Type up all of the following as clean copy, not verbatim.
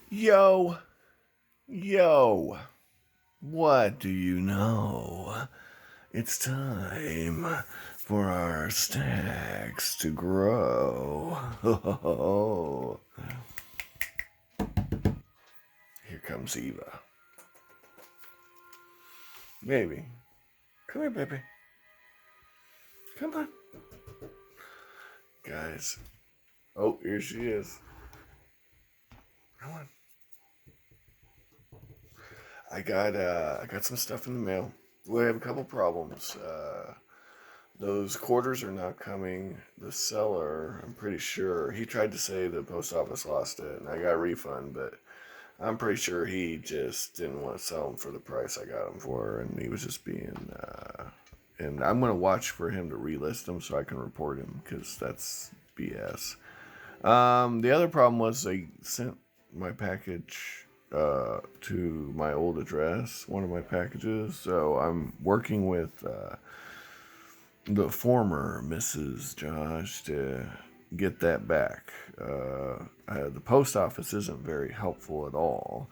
Yo, yo, what do you know? It's time for our stacks to grow. Here comes Eva. Baby, come here, baby. Come on. Guys. Oh, here she is. Come on. I got some stuff in the mail. We have a couple problems. Those quarters are not coming. The seller, I'm pretty sure, he tried to say the post office lost it, and I got a refund, but I'm pretty sure he just didn't want to sell them for the price I got them for, and he was just being. And I'm gonna watch for him to relist them so I can report him because that's BS. The other problem was they sent my package to my old address, one of my packages. So I'm working with the former Mrs. Josh to get that back. The post office isn't very helpful at all.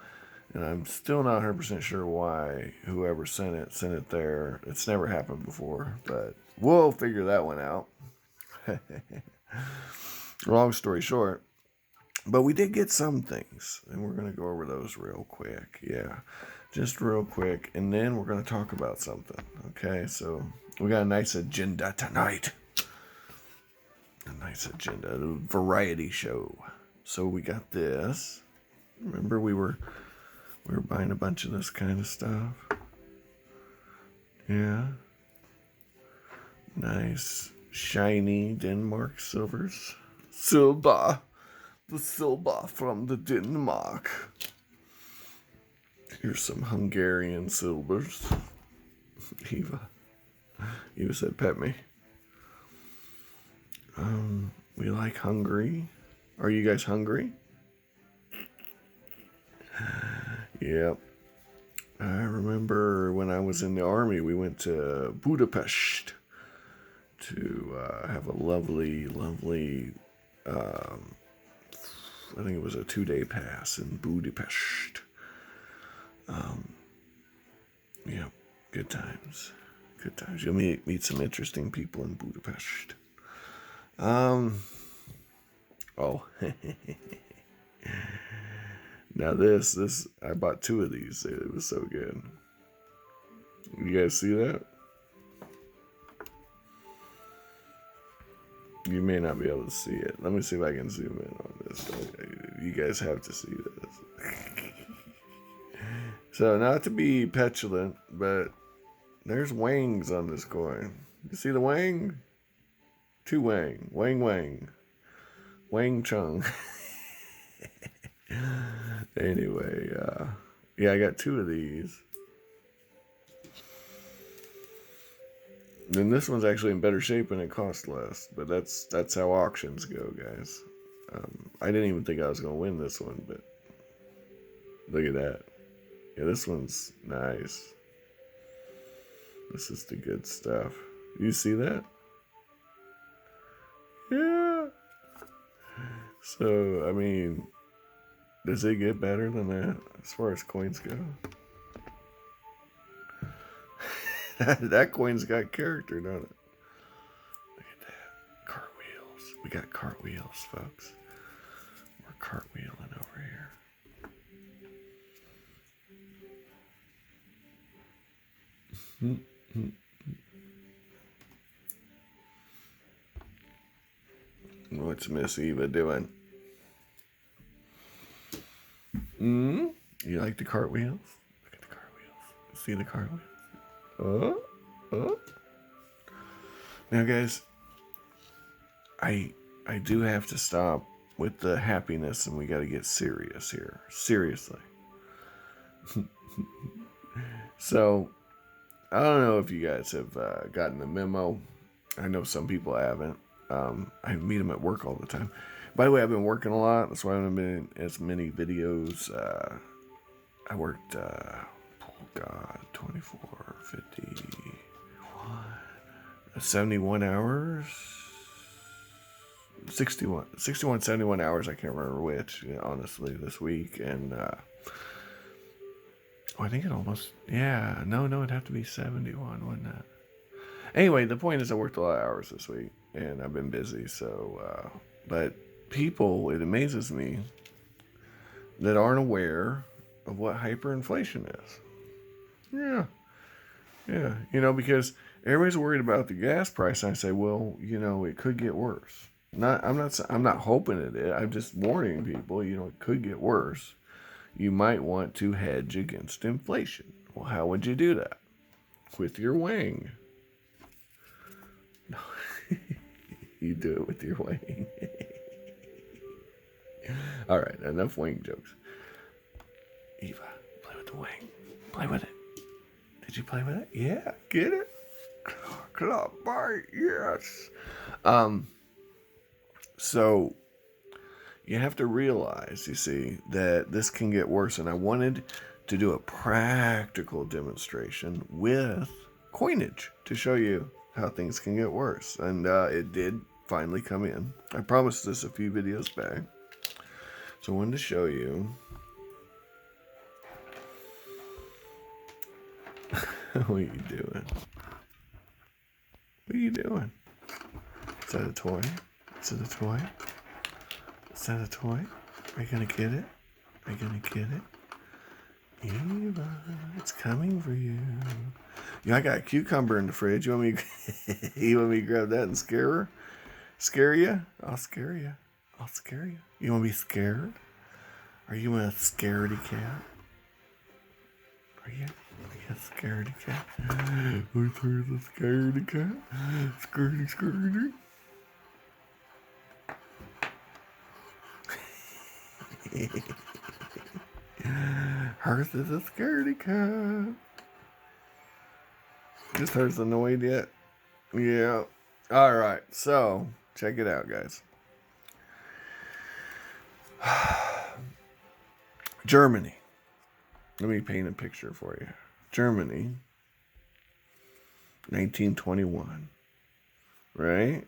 And I'm still not 100% sure why whoever sent it there. It's never happened before, but we'll figure that one out. Long story short, but we did get some things, and we're going to go over those real quick. Yeah, just real quick, and then we're going to talk about something. Okay, so we got a nice agenda tonight. A nice agenda, a variety show. So we got this. Remember, we were buying a bunch of this kind of stuff. Yeah. Nice, shiny Denmark silvers. Silver. The silver from the Denmark. Here's some Hungarian silvers. Eva said, pet me. We like Hungary. Are you guys hungry? Yep. I remember when I was in the army, we went to Budapest to have a lovely, I think it was a 2-day pass in Budapest. Yeah, good times. Good times. You'll meet some interesting people in Budapest. Oh. Now this, I bought 2 of these. It was so good. You guys see that? You may not be able to see it. Let me see if I can zoom in on this. You guys have to see this. So, not to be petulant, but there's Wangs on this coin. You see the Wang? 2 Wang. Wang. Wang Chung. Anyway, yeah, I got 2 of these. And this one's actually in better shape and it costs less. But that's how auctions go, guys. I didn't even think I was going to win this one, but look at that. Yeah, this one's nice. This is the good stuff. You see that? Yeah. So, I mean, does it get better than that as far as coins go? That coin's got character, don't it? Look at that. Cartwheels. We got cartwheels, folks. We're cartwheeling over here. What's Miss Eva doing? You like the cartwheels? Look at the cartwheels. See the cartwheels? Now, guys, I do have to stop with the happiness, and we got to get serious here. Seriously. So, I don't know if you guys have gotten the memo. I know some people haven't. I meet them at work all the time. By the way, I've been working a lot. That's why I haven't been in as many videos. I worked, 24, 51, 71 hours. 61, 71 hours. I can't remember which, honestly, this week. And I think it almost, no, it'd have to be 71, wouldn't it? Anyway, the point is I worked a lot of hours this week, and I've been busy. So, but people, it amazes me that aren't aware of what hyperinflation is. Yeah. Because everybody's worried about the gas price, and I say, well, it could get worse. I'm not hoping it is. I'm just warning people, it could get worse. You might want to hedge against inflation. Well, how would you do that? With your Wang. No. You do it with your Wang. All right, enough Wang jokes. Eva, play with the Wang. Play with it. Did you play with it? Yeah, get it? Club bite, yes. So you have to realize, you see, that this can get worse. And I wanted to do a practical demonstration with coinage to show you how things can get worse. And it did finally come in. I promised this a few videos back. So I wanted to show you. What are you doing? What are you doing? Is that a toy? Is it a toy? Is that a toy? Are you gonna get it? Are you gonna get it? Eva, it's coming for you. I got a cucumber in the fridge. You want me to grab that and scare her? Scare you? I'll scare you. I'll scare you. You want to be scared? Are you a scaredy cat? Are you a scaredy cat? Who's a scaredy cat? Scaredy. Hers is a scaredy cat. Is hers annoyed yet? Yeah. Alright, so check it out, guys. Germany. Let me paint a picture for you. Germany, 1921. Right?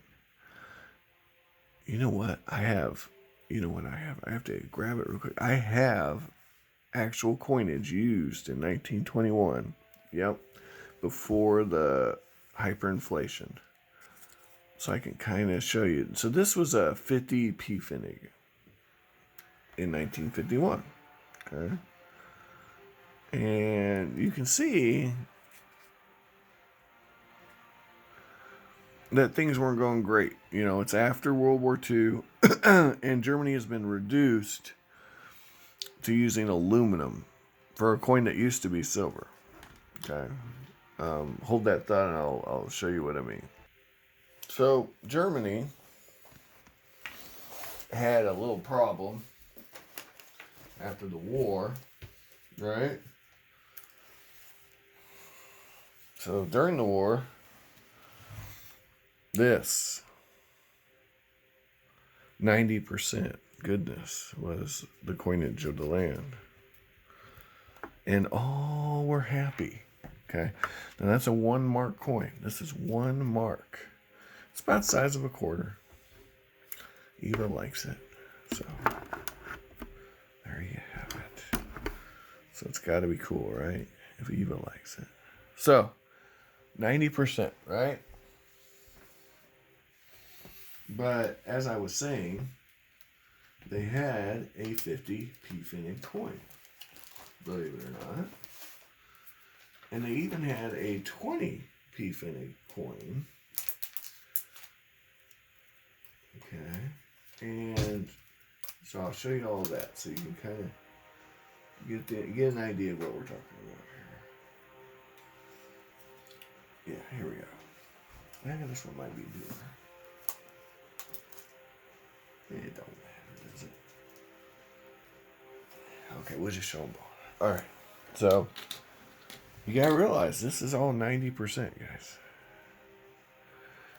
You know what? I have to grab it real quick. I have actual coinage used in 1921. Yep. Before the hyperinflation. So I can kind of show you. So this was a 50 p Pfennig in 1951. Okay. And you can see that things weren't going great. It's after World War II, and Germany has been reduced to using aluminum for a coin that used to be silver. Okay. Hold that thought and I'll show you what I mean. So Germany had a little problem after the war, right? So during the war, this 90% goodness was the coinage of the land. And all were happy. Okay. Now that's a 1 mark coin. This is 1 mark. It's about the size of a quarter. Eva likes it. So there you have it. So it's got to be cool, right? If Eva likes it. So 90%, right? But as I was saying, they had a 50 p Pfennig coin, believe it or not. And they even had a 20 p Pfennig coin. Okay. And so I'll show you all of that so you can kind of get an idea of what we're talking about here. Yeah, here we go. I think this one might be newer. It don't matter, does it? Okay, we'll just show them both. Alright, so you gotta realize this is all 90%, guys.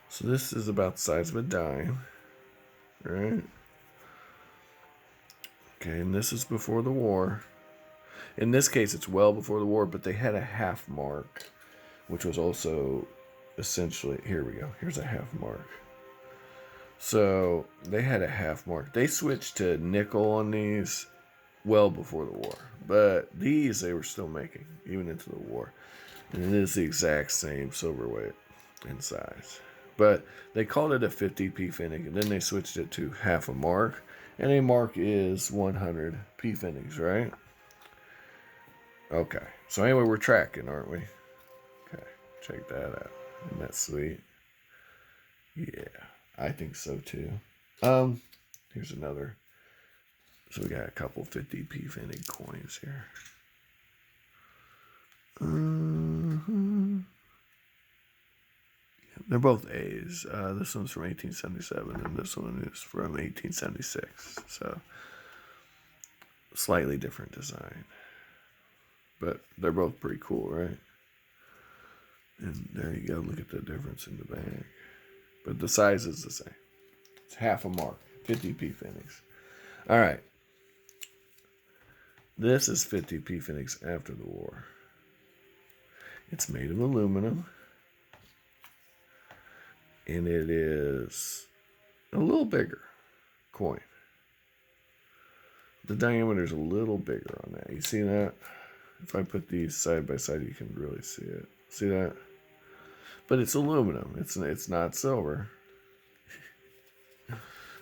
So this is about the size of a dime, right? Okay, and this is before the war. In this case, it's well before the war, but they had a half mark, which was also essentially, here we go. Here's a half mark. So they had a half mark. They switched to nickel on these well before the war. But these they were still making, even into the war. And it is the exact same silver weight and size. But they called it a 50p pfennig, and then they switched it to half a mark. And a mark is 100 p pfennigs, right? Okay. So anyway, we're tracking, aren't we? Okay. Check that out. Isn't that sweet? Yeah, I think so too. Here's another. So we got a couple 50p pfennig coins here. They're both A's. This one's from 1877, and this one is from 1876. So, slightly different design. But they're both pretty cool, right? And there you go. Look at the difference in the bag. But the size is the same. It's half a mark. 50p pfennigs. All right. This is 50p pfennigs after the war. It's made of aluminum. And it is a little bigger coin. The diameter is a little bigger on that. You see that? If I put these side by side, you can really see it. See that? But it's aluminum. It's not silver.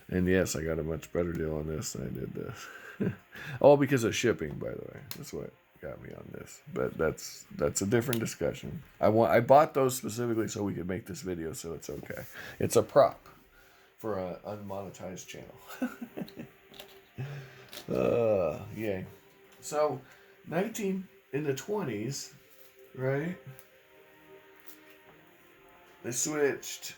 And yes, I got a much better deal on this than I did this. All because of shipping, by the way. That's what got me on this. But that's a different discussion. I bought those specifically so we could make this video, so it's okay. It's a prop for an unmonetized channel. Yay. So, in the 20s, right? They switched,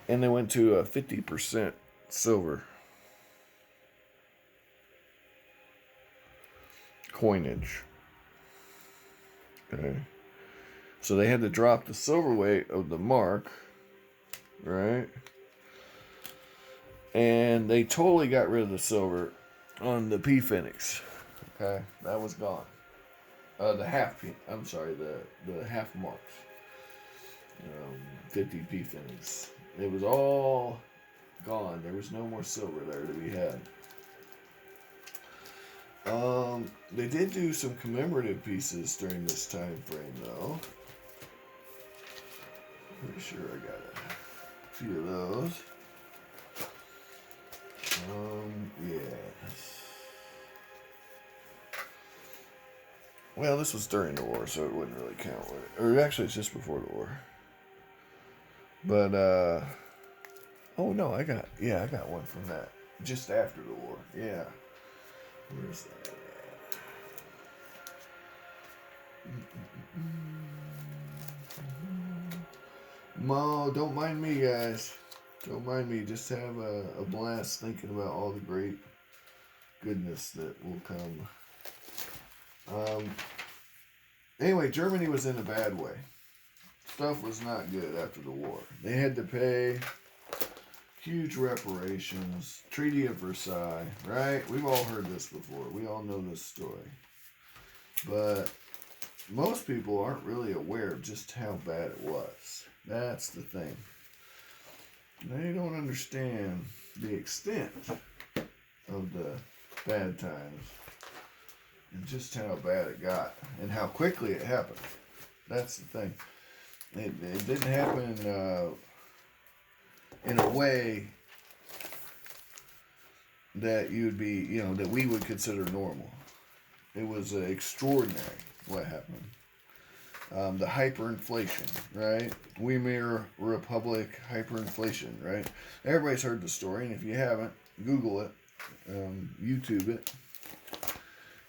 and they went to a 50% silver coinage. Okay. So they had to drop the silver weight of the mark, right? And they totally got rid of the silver on the p pfennigs. Okay, that was gone. The half p. I'm sorry, the half marks. 50p pfennigs. It was all gone. There was no more silver there to be had. They did do some commemorative pieces during this time frame, though. Pretty sure I got a few of those. Yes. Well, this was during the war, so it wouldn't really count. Or actually, it's just before the war. But, oh no, I got one from that. Just after the war. Yeah. Where's that at? Mo, don't mind me, guys. Don't mind me. Just have a blast thinking about all the great goodness that will come. Anyway, Germany was in a bad way. Stuff was not good after the war. They had to pay huge reparations. Treaty of Versailles, right? We've all heard this before. We all know this story. But most people aren't really aware of just how bad it was. That's the thing. They don't understand the extent of the bad times and just how bad it got and how quickly it happened. That's the thing. It didn't happen in a way that you'd be, that we would consider normal. It was extraordinary what happened. The hyperinflation, right? Weimar Republic hyperinflation, right? Everybody's heard the story, and if you haven't, Google it, YouTube it.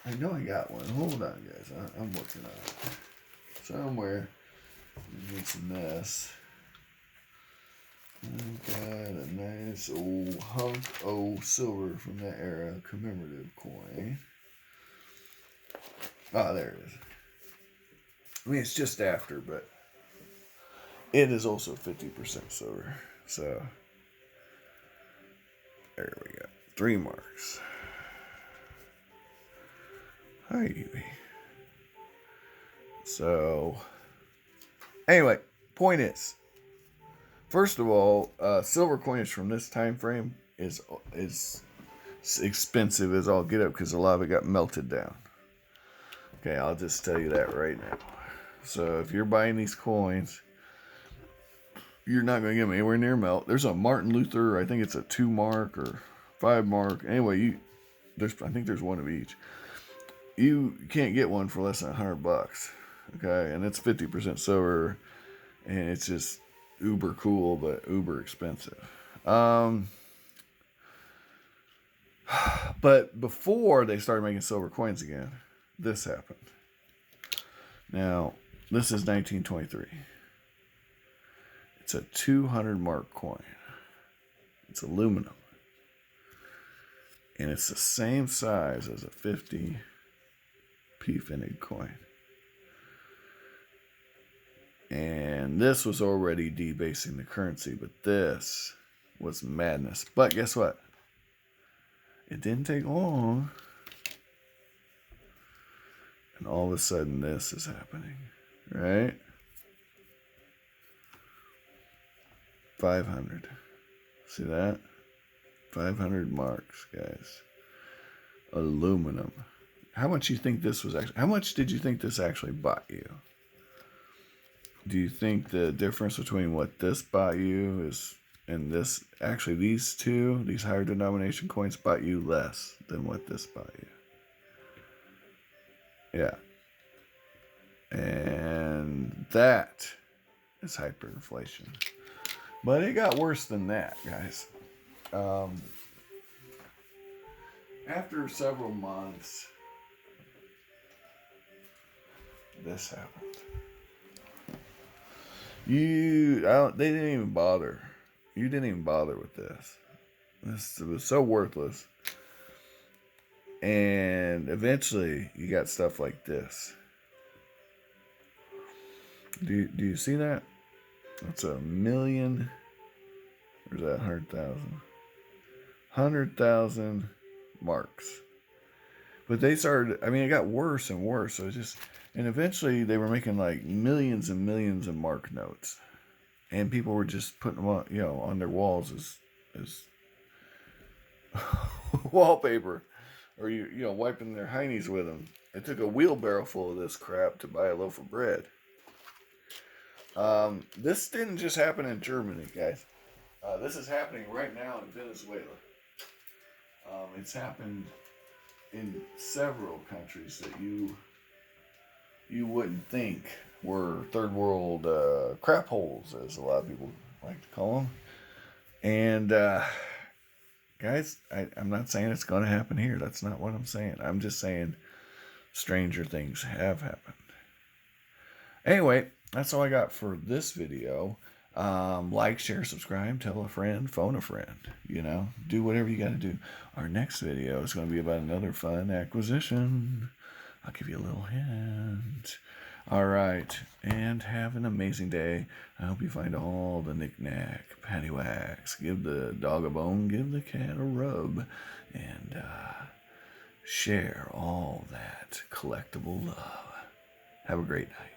I know I got one. Hold on, guys. I'm working on it. Somewhere. It's a mess. I got a nice old hunk of silver from that era, commemorative coin. Oh, there it is. I mean, it's just after, but it is also 50% silver. So, there we go. 3 marks. Hi. So, anyway, point is, First of all, silver coinage from this time frame is expensive as all get up because a lot of it got melted down. Okay, I'll just tell you that right now. So if you're buying these coins, you're not going to get them anywhere near melt. There's a Martin Luther, I think it's a 2 mark or 5 mark. Anyway, I think there's one of each. You can't get one for less than $100. Okay, and it's 50% silver, and it's just uber cool, but uber expensive. But before they started making silver coins again, this happened. Now, this is 1923. It's a 200 mark coin. It's aluminum. And it's the same size as a 50 Pfennig coin. And this was already debasing the currency, but this was madness. But guess what? It didn't take long. And all of a sudden this is happening, right? 500. See that? 500 marks, guys. Aluminum. How much do you think this was actually? How much did you think this actually bought you? Do you think the difference between what this bought you is and this, actually these two, these higher denomination coins bought you less than what this bought you? Yeah. And that is hyperinflation. But it got worse than that, guys. After several months, this happened. They didn't even bother. You didn't even bother with this. This was so worthless. And eventually, you got stuff like this. Do you see that? That's 1,000,000. Or is that 100,000? 100,000 marks. But they started, I mean, it got worse and worse. So it just, and eventually they were making like millions and millions of mark notes. And people were just putting them on, on their walls as wallpaper. Or, wiping their heinies with them. It took a wheelbarrow full of this crap to buy a loaf of bread. This didn't just happen in Germany, guys. This is happening right now in Venezuela. It's happened in several countries that you wouldn't think were third world crap holes, as a lot of people like to call them. And guys, I'm not saying it's going to happen here. That's not what I'm saying. I'm just saying stranger things have happened. Anyway, that's all I got for this video. Like, share, subscribe, tell a friend, phone a friend. Do whatever you got to do. Our next video is going to be about another fun acquisition. I'll give you a little hint. All right, and have an amazing day. I hope you find all the knick-knack, paddywhacks. Give the dog a bone, give the cat a rub, and share all that collectible love. Have a great night.